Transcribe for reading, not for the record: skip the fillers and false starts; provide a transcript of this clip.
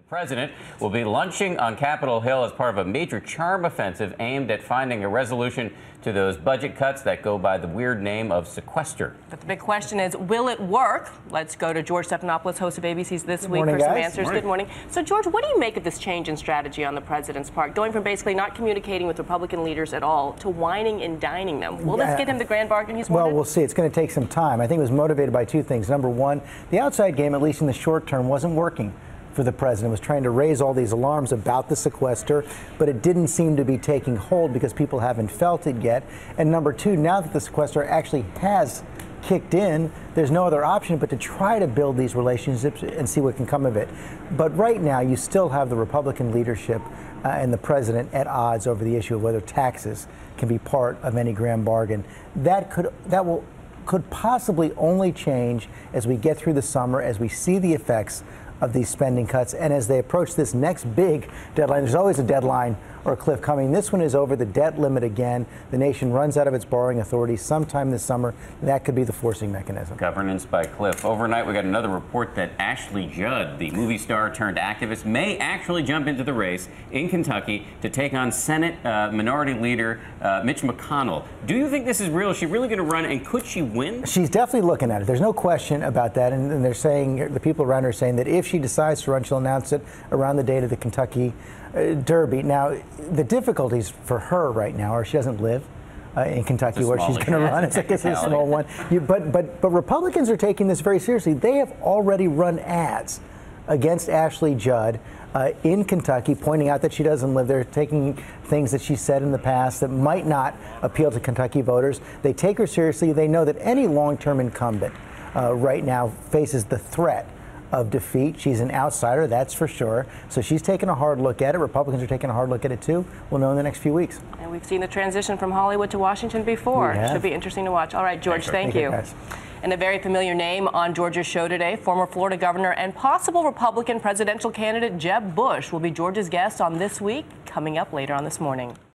president will be lunching on Capitol Hill as part of a major charm offensive aimed at finding a resolution to those budget cuts that go by the weird name of sequester. But the big question is, will it work? Let's go to George Stephanopoulos, host of ABC's This Week, for some answers. Good morning. So, George, what do you make of this change in strategy on the president's part, going from basically not communicating with Republican leaders at all to whining and dining them? Will this get him the grand bargain he's wanted? Well, we'll see. It's going to take some time. I think it was motivated by two things. Number one, the outside game, at least in the short term, wasn't working for the president. Was trying to raise all these alarms about the sequester, but it didn't seem to be taking hold because people haven't felt it yet. And number two, now that the sequester actually has kicked in, there's no other option but to try to build these relationships and see what can come of it. But right now, you still have the Republican leadership and the president at odds over the issue of whether taxes can be part of any grand bargain. That could possibly only change as we get through the summer, as we see the effects of these spending cuts, and as they approach this next big deadline. There's always a deadline or a cliff coming. This one is over the debt limit again. The nation runs out of its borrowing authority sometime this summer. That could be the forcing mechanism. Governance by cliff. Overnight, we got another report that Ashley Judd, the movie star turned activist, may actually jump into the race in Kentucky to take on Senate Minority Leader Mitch McConnell. Do you think this is real? Is she really going to run, and could she win? She's definitely looking at it. There's no question about that. And they're saying, the people around her are saying that if she decides to run, she'll announce it around the date of the Kentucky Derby. Now, the difficulties for her right now are she doesn't live in Kentucky where she's going to run. It's like it's a small one. But Republicans are taking this very seriously. They have already run ads against Ashley Judd in Kentucky, pointing out that she doesn't live there, taking things that she said in the past that might not appeal to Kentucky voters. They take her seriously. They know that any long-term incumbent right now faces the threat of defeat. She's an outsider, that's for sure. So she's taking a hard look at it. Republicans are taking a hard look at it too. We'll know in the next few weeks. And we've seen the transition from Hollywood to Washington before. Should be interesting to watch. All right, George, thank you. And a very familiar name on Georgia's show today, former Florida governor and possible Republican presidential candidate Jeb Bush will be Georgia's guest on This Week, coming up later on this morning.